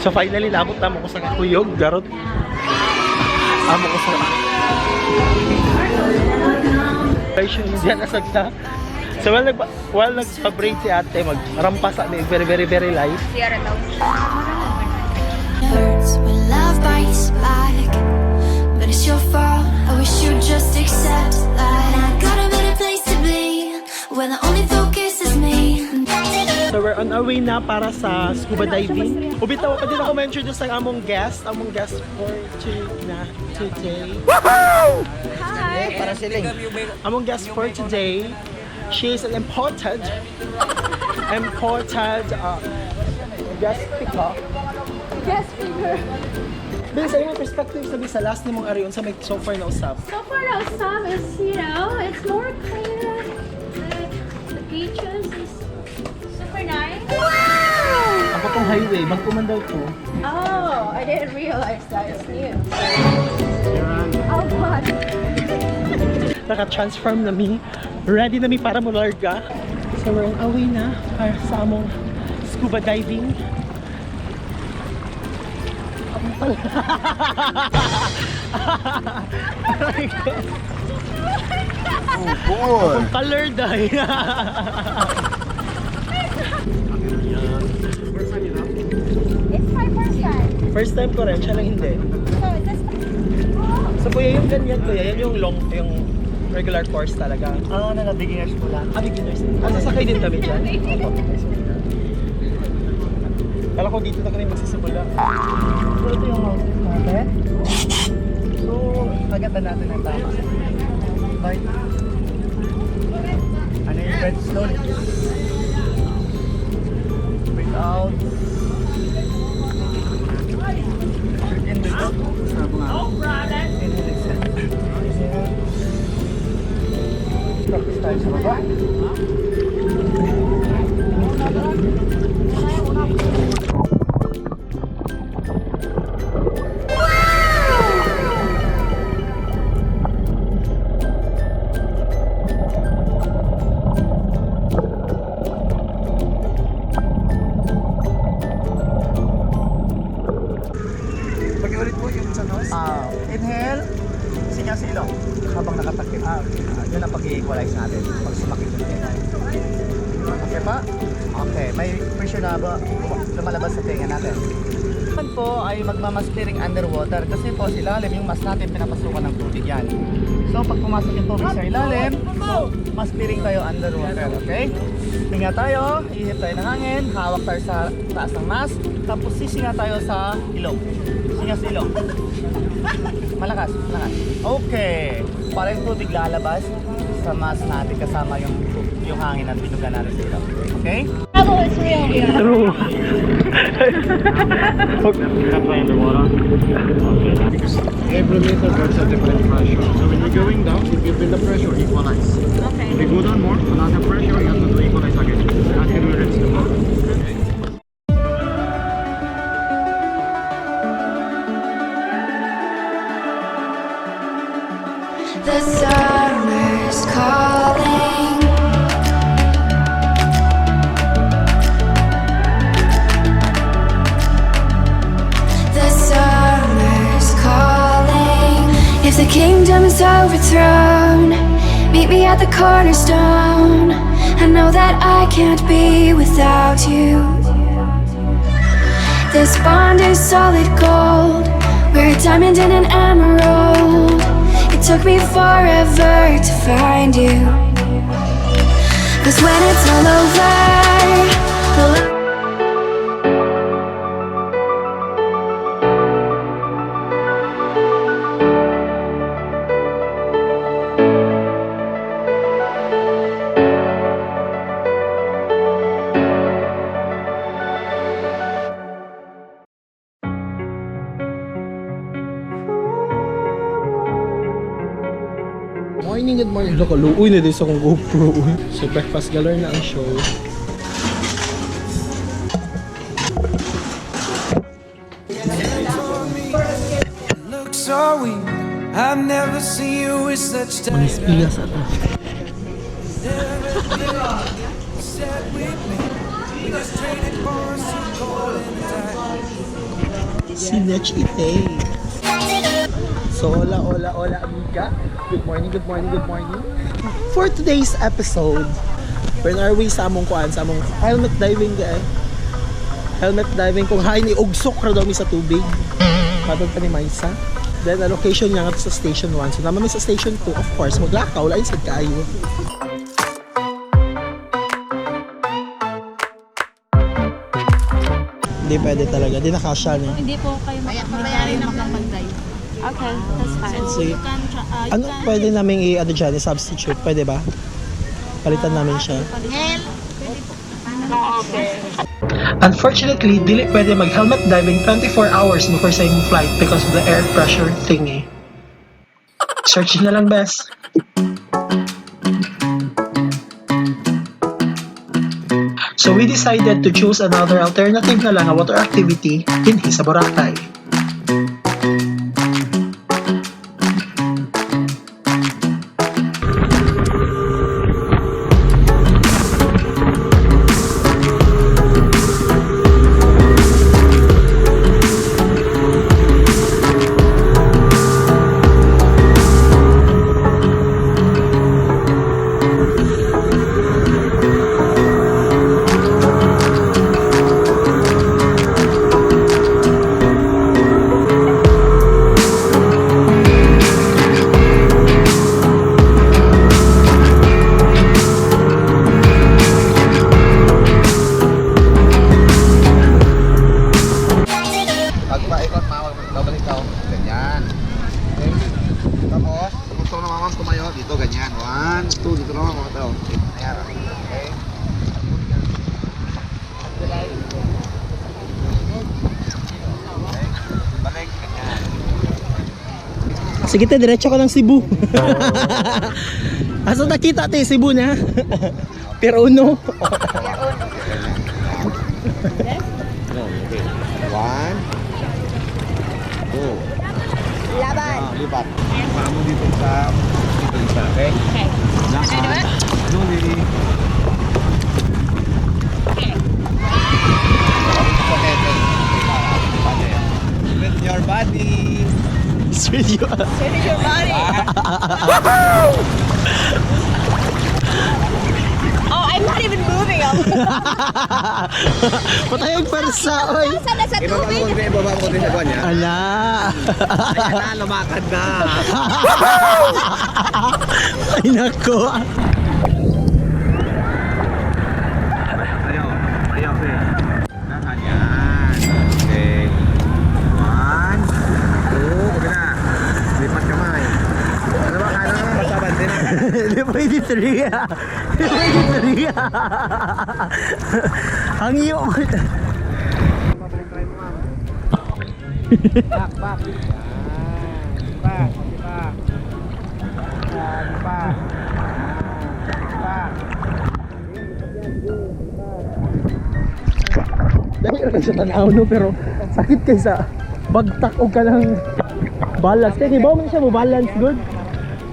So finally, labot na mo ko sa kuyog, garot. Amo ko sa... Passion, diyan nasagta. So while nagpa-break si ate, magrampas sa may very light. Hurts when love bites back, but it's your fault. I wish you'd just accept that. I got a better place to be, where the only focus is me. So we're on our way na para sa scuba diving. Ubitaw pa din ako ma-introduce ang among guest for today. Woohoo! Hi! Para siling. Among guest for today, she is an imported guest speaker. Guest speaker. Ben, sa iyong perspective sabi sa last nimong ariyon sa may so far na usap. So far now some is, you know, it's more cleaner. The beaches is super nice. Wow! Ako tong highway, magkumandaw to. Oh, I didn't realize that. It's new. Oh God. Naka-transform na mi. Ready na mi para mularga. So we're on our way na para sa among scuba diving. Oh boy! Ang color dahil. It's my first time. First time ko rin, siya lang hindi. So is this... So kuya, yung ganyan kuya, yan yung yung regular course talaga. Na beginners ko lang. Beginners. Sasakay din kami dyan. Kala ko dito na kami magsisimula. So ito yung mountain natin. So, agatan natin ng tama. Bye. Ano yung breath slowly? Breathe out. In, breathe out. Sabi nga. Inhale, exhale. Inhale. Practice tayo sa baba. Pag-ulit po yung sa nose. Inhale. Sinya sa ilong. Habang nakatakip. Yun ang pag-equalize natin. Pag sumakit yung tenga. Okay pa? Okay. May pressure na ba lumalabas sa tenga natin? Naman po ay magmamasteering underwater kasi po sa ilalim yung mas natin pinapasukan ng tubig yan. So pag pumasok yung tubig sa ilalim, masteering tayo underwater. Okay? Hinga tayo, ihip tayo ng hangin, hawak tayo sa taas ng mask, tapos sisinga tayo sa ilong. Singa sa ilong. Malakas, malakas. Okay. Para yung tubig lalabas sa mask natin kasama yung hangin at binuga natin sa ilong. Okay? Travel is real here. True. Underwater. Because every meter works at different pressure. So when you're going down, if you feel the pressure, equalize. Okay. If you go down more, another pressure, you have to do equalize again. That can reduce the more. The summer's calling. The summer's calling. If the kingdom is overthrown, meet me at the cornerstone. I know that I can't be without you. This bond is solid gold. We're a diamond and an emerald. It took me forever to find you. 'Cause when it's all over, Good morning. Ito ko, luoy na din sa kong GoPro. So breakfast galore na ang show. Manis pigas ata. Sinech ite. So, hola, amiga. Good morning. For today's episode, when are we sa among kuan, sa among helmet diving guys. Helmet diving kung hain ni ugsok ra daw mi sa tubig. Patod pa ni Maisa. Then, location niya nga sa Station 1. So, naman sa Station 2, of course, maglakaw, lain sa kayo. Hindi pwede talaga, di nakasya niya. Hindi po kayo makabayari ng pagpagday. Okay, that's fine. So, You can ano pwede namin i-ano dyan, i-substitute? Pwede ba? Palitan namin siya. Unfortunately, dili pwede mag-helmet diving 24 hours before sa inyong flight because of the air pressure thingy. Search na lang, best. So we decided to choose another alternative na lang na water activity in sa Boracay. Pagpaikot, babalik ka. Ganyan. Okay. Tapos, gusto na mamang tumayo. Dito, ganyan. 1, 2, dito naman mga tao. Ayan. Okay. Balik, ganyan. Sige te, diretso ka ng Cebu. Asa nakita te, Cebu na? Pero uno. Okay. 1, 2. Laban. Lipat. Para mo dito sa isa, okay? Okay. Can I do it? No, really. Okay. With your body. Straight you. Finish your body. Oh, I'm not even moving. Patayag persa, oy. Nasa na sa tubig. Ibaba mo din sa buwan niya. Ala. Ayan na, lumakad na. Ay nako. Ayaw, sir. Nahan yan. Okay. 1, 2, okay na. Lipat kamay. Ano ba, kaya naman masaban din. Hindi pwede 3 ah. Hindi pwede 3 ah. Ang iyo. Back. Dahil ka sa tanaw no, pero sakit kay sa bagtak o ka ng balance. Kaya ba mo siya mo balance good?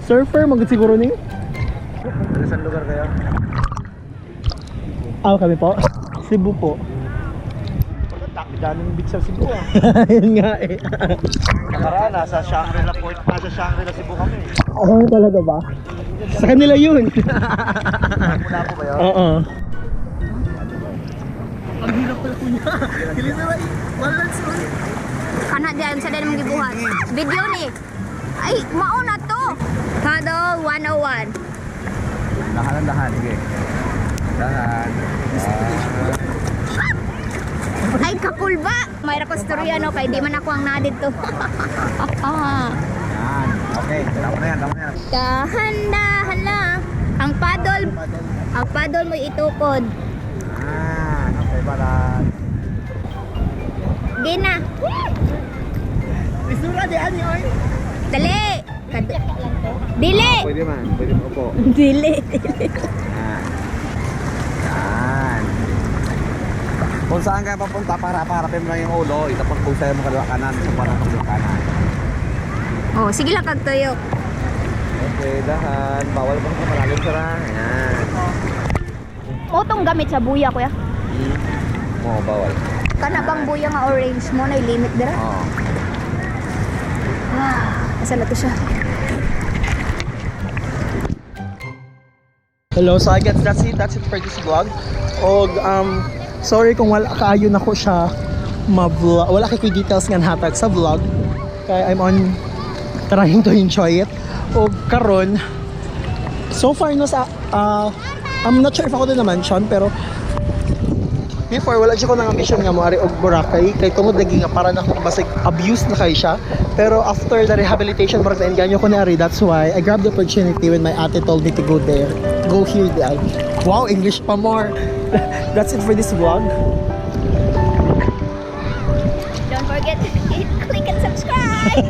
Surfer, magod siguro ni? Saan lugar kayo? Kami po. Cebu po. Daming beach sa Cebu ah. Yun nga eh. Nakaraan, nasa Shangri-La Port, nasa Shangri-La Cebu kami. Talaga ba? Sa kanila yun. Mula po ba yun? Oo. Ang hirap pala po niya. Kilis na ba? Balance ko. Kana diyan sa dali mong gibuhat. Video ni. Ay, mauna to. Paddle 101. Dahan. Sige. Dahan. Ay, kapulba. Mayra ko storya no, kay di man ako ang nadid to. Yan. Okay, tama na yan. Dahan-dahan lang. Ang paddle mo itukod. Okay, para. Gina. Isura di ani oy. Dali. Dili. Pwede mo po. Dili. Yan. Kung saan ka papunta, para harapin mo lang yung ulo, itapon po sa'yo mo kaliwa kanan, sa parang kaliwa kanan. Oh, sige lang kagtuyok. Okay, dahan. Bawal pa sa malalim sara. Ayan. Otong gamit sa buya, kuya. Mo bawal. Kana bang buya nga orange mo na limit dira? Oo. Asa na to siya? Hello, so I guess that's it for this vlog. Og sorry kung wala kaayo na ko siya ma-vlog. Wala kay details nga hatag sa vlog. Kaya I'm on trying to enjoy it. Og karon so far no sa I'm not sure if ako na mention pero before wala siya ko nang ambition nga moari og Boracay kay tungod lagi nga para na ako basig abuse na kay siya. Pero after the rehabilitation marag nainganyo ko na ari, that's why I grabbed the opportunity when my ate told me to go there. Go here there. Wow, English pa more. That's it for this vlog. Don't forget to click and subscribe.